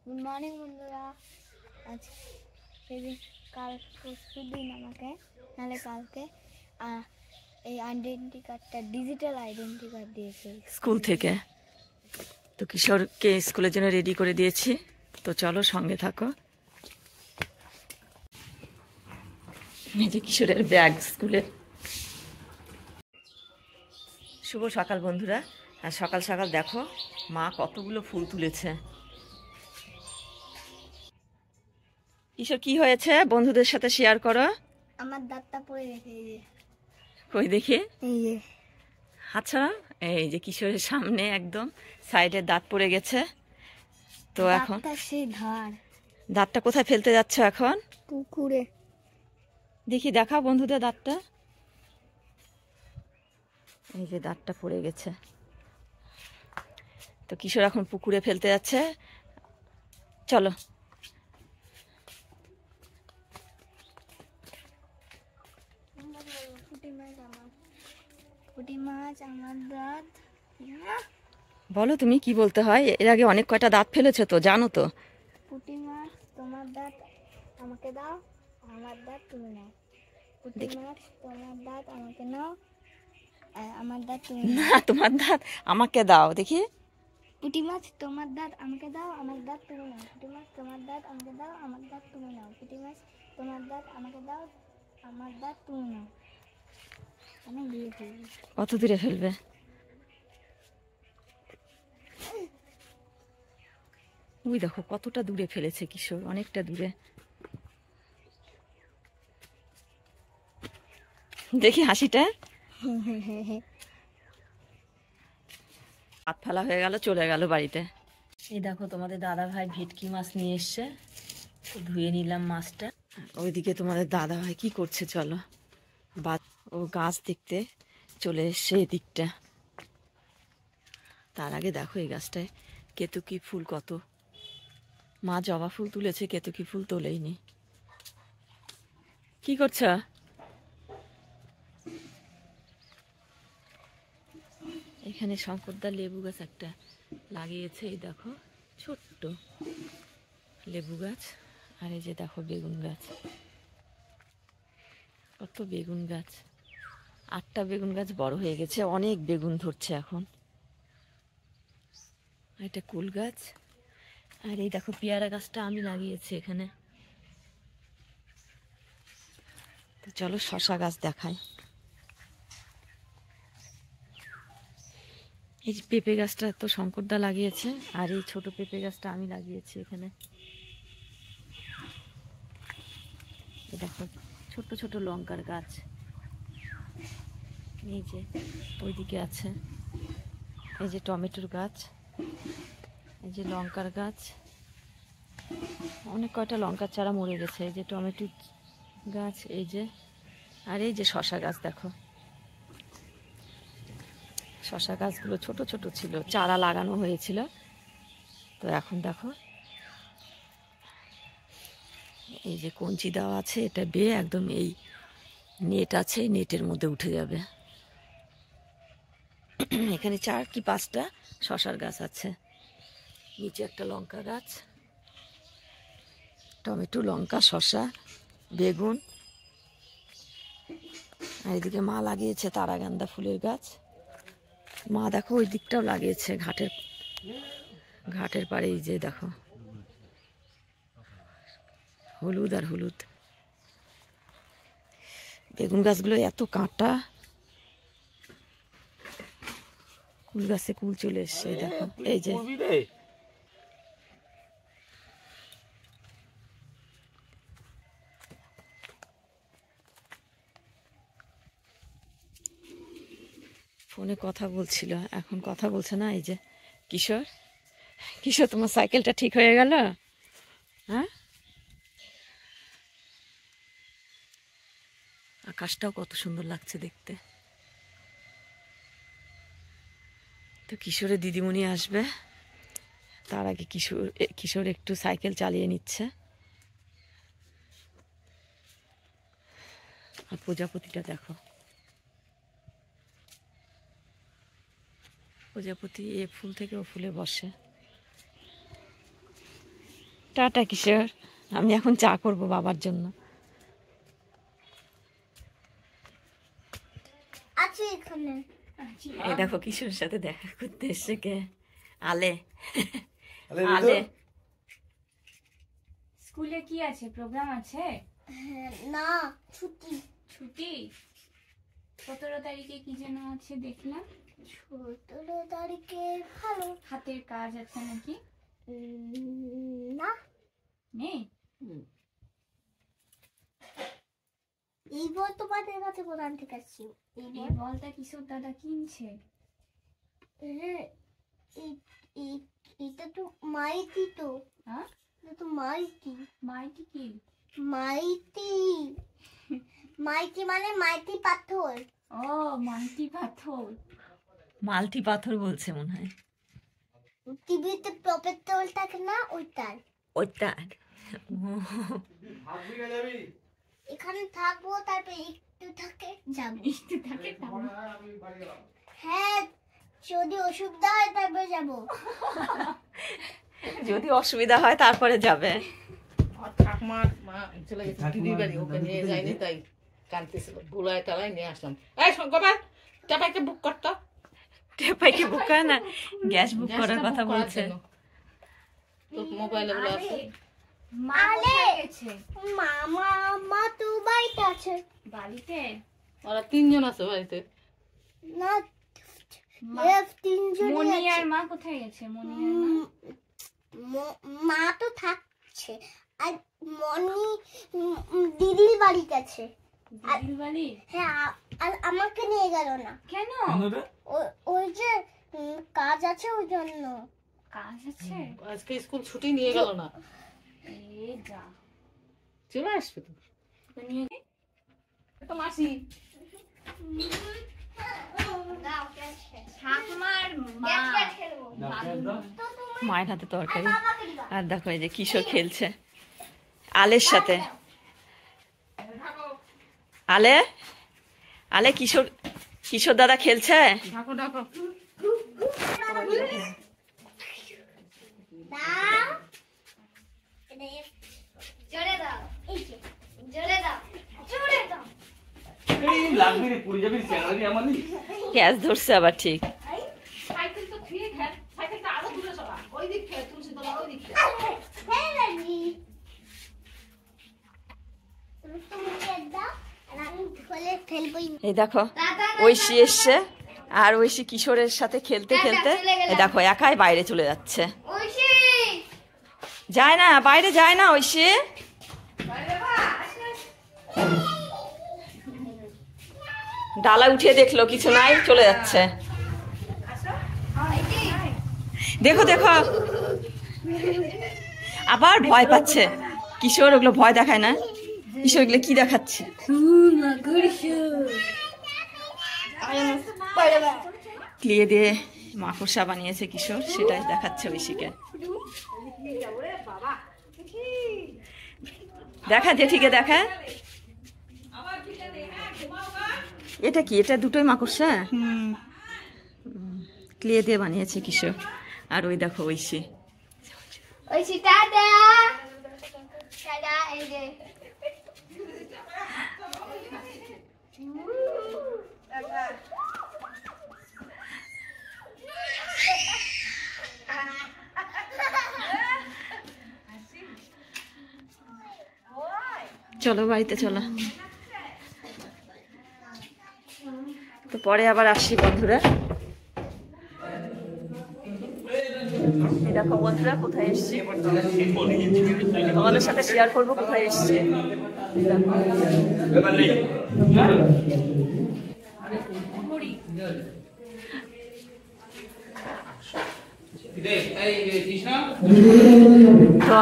Good morning বন্ধুরা। আজ সেদিন কাল পরশু দিন আমাকে নাহলে কালকে এই আইডেন্টি কার্ডটা ডিজিটাল আইডেন্টি কার্ড দিয়েছে স্কুল থেকে। তো কিশোরকে স্কুলের জন্য রেডি করে দিয়েছি, তো চলো সঙ্গে থাকো। এই যে কিশোরের ব্যাগ স্কুলের। শুভ সকাল বন্ধুরা। আর সকাল সকাল দেখো মা কতগুলো ফুল তুলেছে। কিশোর কি হয়েছে বন্ধুদের সাথে শেয়ার করো। আমার দাঁতটা পড়ে গেছে, এই যে কই দেখি, এই যে আচ্ছা এই যে কিশোরের সামনে একদম সাইডে দাঁত পড়ে গেছে। তো এখন দাঁতটা সেই ধার দাঁতটা কোথায় ফেলতে যাচ্ছ এখন? পুকুরে। দেখি দেখাও বন্ধুদের দাঁতটা। এই যে দাঁতটা পড়ে গেছে, তো কিশোর এখন পুকুরে ফেলতে যাচ্ছে। চলো। পুঁটি মাছ আমার দাঁত। বলো তুমি কি বলতে হয়, এর আগে অনেক কয়টা দাঁত ফেলেছো তো জানো তো। পুঁটি মাছ তোমার দাঁত আমাকে দাও, আমার দাঁত তুমি নাও। পুঁটি মাছ তোমার দাঁত আমাকে নাও, আমার দাঁত তুমি না নাও। তোমার দাঁত আমাকে দাও দেখি। পুঁটি মাছ তোমার দাঁত আমাকে দাও, আমার দাঁত তুমি নাও। পুঁটি মাছ তোমার দাঁত আমাকে দাও, আমার দাঁত তুমি নাও। পুঁটি মাছ তোমার দাঁত আমাকে দাও, আমার দাঁত তুমি নাও। আমি দিয়ে ফেলবি। কত দূরে ফেলবে? ওই দেখো কতটা দূরে ফেলেছে কিশোর, অনেকটা দূরে। দেখি হাসিটা। হাত ফেলা হয়ে গেল, চলে গেল বাড়িতে। এই দেখো তোমাদের দাদা ভাই ভেটকি মাছ নিয়ে এসছে, ধুয়ে নিলাম মাছটা। ওইদিকে তোমাদের দাদা ভাই কি করছে চলো। ও গাছ দেখতে চলে এসছে এদিকটা। তার আগে দেখো এই গাছটায় কেতকী ফুল কত। মা জবা ফুল তুলেছে, কেতকী ফুল তোলেইনি। কি করছ? এখানে শঙ্করদা লেবু গাছ একটা লাগিয়েছে, এই দেখো ছোট্ট লেবু গাছ। আর এই যে দেখো বেগুন গাছ, কত বেগুন গাছ। 8টা বেগুন গাছ বড় হয়ে গেছে, অনেক বেগুন ধরছে এখন। এটা কুল গাছ। আর এই দেখো পেয়ারা গাছটা আমি লাগিয়েছি এখানে। তো চলো শশা গাছ দেখাই। এই যে পেঁপে গাছটা তো শঙ্করদা লাগিয়েছে, আর এই ছোট পেঁপে গাছটা আমি লাগিয়েছি এখানে। দেখো ছোট ছোট লঙ্কার গাছ, এই যে ওইদিকে আছে। এই যে টমেটোর গাছ, এই যে লঙ্কার গাছ। অনেক কয়টা লঙ্কার চারা মরে গেছে। এই যে টমেটো গাছ, এই যে। আর এই যে শশা গাছ দেখো। শশা গাছগুলো ছোট ছোট ছিল, চারা লাগানো হয়েছিল, তো এখন দেখো এই যে কঞ্চি দেওয়া আছে, এটা বেয়ে একদম এই নেট আছে, নেটের মধ্যে উঠে যাবে। এখানে 4 কি 5টা শশার গাছ আছে। নিচে একটা লঙ্কা গাছ, টমেটো, লঙ্কা, শশা, বেগুন। আর এদিকে মা লাগিয়েছে তারাগান্দা ফুলের গাছ। মা দেখো ওই দিকটাও লাগিয়েছে, ঘাটের পাড়ে। এই যে দেখো হলুদ আর হলুদ বেগুন গাছগুলো, এত কাঁটা। কুল গাছে কুল চলে এসছে দেখো। এই যে ফোনে কথা বলছিল, এখন কথা বলছে না। এই যে কিশোর, কিশোর তোমার সাইকেলটা ঠিক হয়ে গেল? হ্যাঁ, আকাশটাও কত সুন্দর লাগছে দেখতে। তো কিশোরের দিদিমণি আসবে, তার আগে কিশোর একটু সাইকেল চালিয়ে নিচ্ছে। আর প্রজাপতিটা দেখো, প্রজাপতি এ ফুল থেকে ও ফুলে বসে। টাটা কিশোর, আমি এখন চা করব বাবার জন্য। আছি এখানে। এই দেখো কিশোরের সাথে দেখা করতে এসছে কে, আলে। আলে স্কুলে কি আছে, প্রোগ্রাম আছে? না, ছুটি। ছুটি? 17 তারিখে কি যেন আছে দেখলাম। 17 তারিখে ভালো হাতের কাজ আছে নাকি? না, নেই। এই বল তোমাদের কাছে কোরআন থেকে আসছি। এই বলটা কিশোর দাদা কিনছে। এটা তো মাইতি, তো হ্যাঁ, এটা তো মাইতি। মাইটি কি? মাইতি মাইতি মানে মাইতি পাথর। ও, মাইটি পাথর। মালতি পাথর বলছে মনে হয়। টিভিতে প্রপেট্রোল থাকে না, ওইটার। ওইটার এখানে থাকবো, তারপর একটু থাকে যাবো। একটু থাকে তাও। হ্যাঁ, যদি অসুবিধা হয় তারপরে যাবো। যদি অসুবিধা হয় তারপরে যাবে। ঠাকুমার মা চলে গেছে দিদির বাড়ি, ওকে নিয়ে যায়নি, তাই কাঁদতেছিল। বুলায় টালায় নিয়ে আসলাম। এই গোপাল, চাপাইকে বুক করতো। টেপাইকে বুক করে না, গ্যাস বুক করার কথা বলছে। তোর মোবাইলে বলে আছে। মা কোথায় গেছে? মা তো বাড়িতে আছে। বাড়িতে? ওরা 3 জন আছে বাড়িতে। না, তিনজন। মনি আর মা কোথায় গেছে? মনি আর মা? মা তো থাকছে, আর মনি দিদির বাড়িতে আছে। দিদির বাড়ি? হ্যাঁ, আর আমাকে নিয়ে গেল না। কেন? ওই যে কাজ আছে, ওই জন্য। কাজ আছে? আজকে স্কুল ছুটি নিয়ে গেল না। এ যা, চলে আসবে তো। তো নিয়ে গে। তো মাসি ঠাকুমার মা। মায়ের হাতে তরকারি। আর দেখো এই যে কিশোর খেলছে আলের সাথে। আলে, আলে কিশোর, কিশোর দাদা খেলছে। ঢাকো ঢাকো। জোরে দাও, এই যে জোরে দাও, জোরে দাও। গ্যাস ধরছে আবার ঠিক। সাইকেল তো ফিরে খেল, সাইকেলটা আরো দূরে সরা। ওই দিক খেল, তুলসী তলা ওই দিক খেল। হ্যাঁ রাজি, তুমি দাও, আর আমি ফেলে ফেলবই। এই দেখো ঐশী এসছে, আর ঐশী কিশোরের সাথে খেলতে খেলতে এই দেখো একাই বাইরে চলে যাচ্ছে। ঐশী, যায় না, বাইরে যায় না ঐশী। ডালা উঠিয়ে দেখলো কিছু নাই, চলে যাচ্ছে। দেখো দেখো, আবার ভয় পাচ্ছে কিশোর। ওগুলো ভয় দেখায় না কিশোর, ওগুলো কি দেখাচ্ছে? ক্লিয়ে দিয়ে মাকড়সা বানিয়েছে কিশোর, সেটাই দেখাচ্ছে ঐশীকে। দেখা জেঠিকে দেখা। এটা কি? এটা দুটোই মাকড়সা ক্লিয়ে দিয়ে বানিয়েছে কিশোর। আর ওই দেখো ঐশী। Oishi tata, tata. এই যে চলো বাড়িতে চলো। তো পরে আবার আসি বন্ধুরা। দেখো বন্ধুরা কোথায় এসছি, তোমাদের সাথে শেয়ার করবো কোথায় এসছি। তো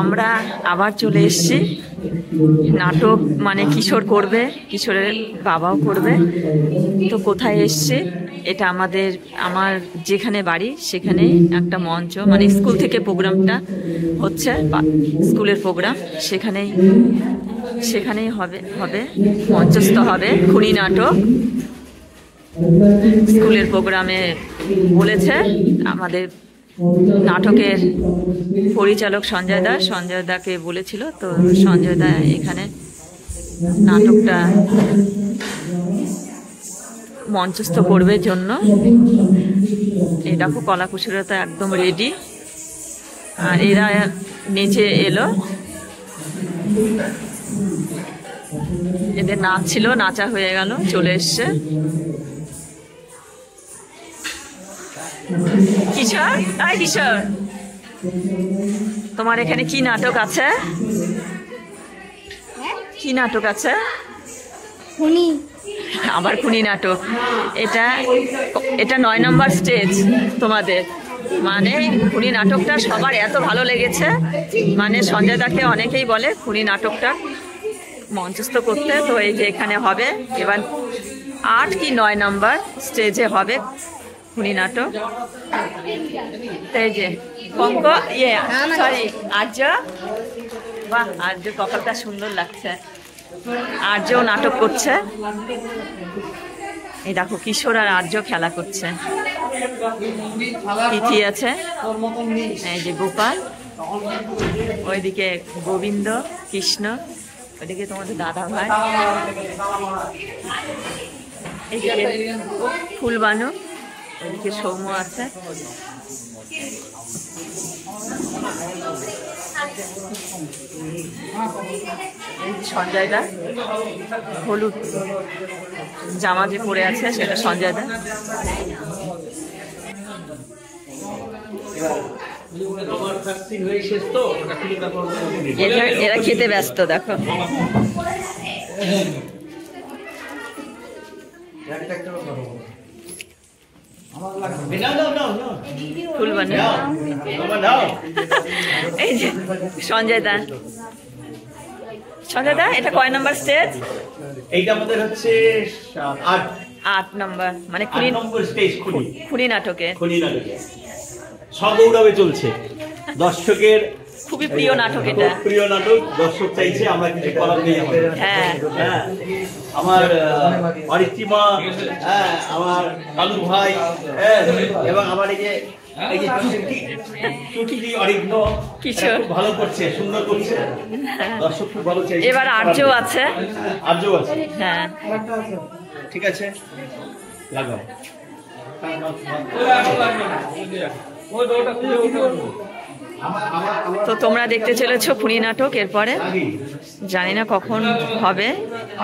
আমরা আবার চলে এসেছি। নাটক মানে কিশোর করবে, কিশোরের বাবাও করবে। তো কোথায় এসছে? এটা আমার যেখানে বাড়ি সেখানেই একটা মঞ্চ, মানে স্কুল থেকে প্রোগ্রামটা হচ্ছে, স্কুলের প্রোগ্রাম, সেখানেই হবে মঞ্চস্থ হবে খুনি নাটক। স্কুলের প্রোগ্রামে বলেছে। আমাদের নাটকের পরিচালক সঞ্জয় দাকে বলেছিল, তো সঞ্জয় দা এখানে নাটকটা মঞ্চস্থ করবে জন্য। এই দেখো কলাকুশলীরা তো একদম রেডি, আর এরা নেচে এলো। এদের নাচ ছিল, নাচা হয়ে গেল, চলে এসছে। কিশোর, আয় কিশোর, তোমার এখানে কি নাটক আছে? কি নাটক আছে? খুনি। আবার খুনি নাটক। এটা 9 নম্বর স্টেজ তোমাদের। মানে খুনি নাটকটা সবার এত ভালো লেগেছে, মানে সঞ্জয় দাকে অনেকেই বলে খুনি নাটকটা মঞ্চস্থ করতে। তো এই যে এখানে হবে এবার 8 কি 9 নম্বর স্টেজে হবে খুনি নাটক। এই যে আর্য, বাহ, আর্য কপালটা সুন্দর লাগছে। আর্য নাটক করছে। এই দেখো কিশোর আর আর্য খেলা করছে। তিথি আছে, এই যে গোপাল, ওইদিকে গোবিন্দ, কৃষ্ণ, ওইদিকে তোমাদের দাদা ভাই, এদিকে ফুলবানু, ওইদিকে সৌম্য আছে। সঞ্জয় দা হলুদ জামা যে পরে আছে সেটা সঞ্জয় দা। এরা খেতে ব্যস্ত, দেখো। ফুলবানু, এই যে সঞ্জয় দা। সঞ্জয় দা, এটা কয় নম্বর স্টেজ? এইটা আমাদের হচ্ছে 8 নম্বর, মানে 8 নম্বর স্টেজ খুনি নাটকে। খুনি নাটকে সগৌরবে চলছে। দর্শকের খুবই প্রিয় নাটক এটা। প্রিয় নাটক, দর্শক চাইছে, আমরা কিছু করার নেই আমাদের। হ্যাঁ, আমার অরিত্রিমা, আমার কালু ভাই, এবং আমার এই যে কিশোর ভালো করছে, সুন্দর করছে, দর্শক খুব ভালো চাইছে। এবার আর্য আছে। আর্য আছে, হ্যাঁ, ঠিক আছে, লাগাও। তো তোমরা দেখতে চলেছো খুনি নাটক। এরপরে জানি না কখন হবে,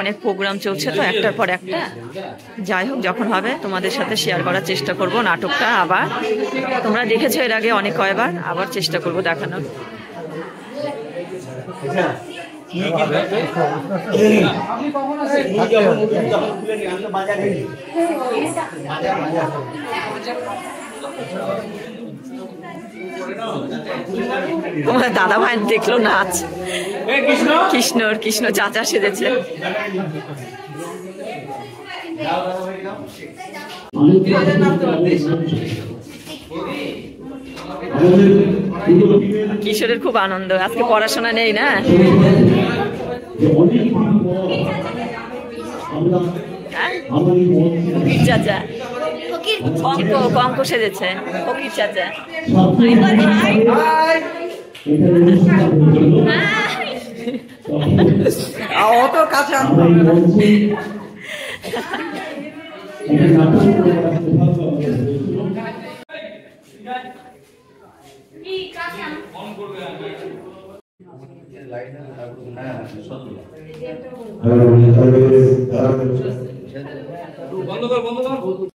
অনেক প্রোগ্রাম চলছে তো, একটার পর একটা। যাই হোক, যখন হবে তোমাদের সাথে শেয়ার করার চেষ্টা করব নাটকটা। আবার তোমরা দেখেছো এর আগে অনেক কয়বার, আবার চেষ্টা করব দেখানোর। তোমার দাদা ভাই দেখলো নাচ, কৃষ্ণ চাচা সেজেছে। কিশোরের খুব আনন্দ, আজকে পড়াশোনা নেই না। ফকির চাচা, কঙ্ক সেজেছে, ফকির চাচা। অত কাছে বন্ধ কর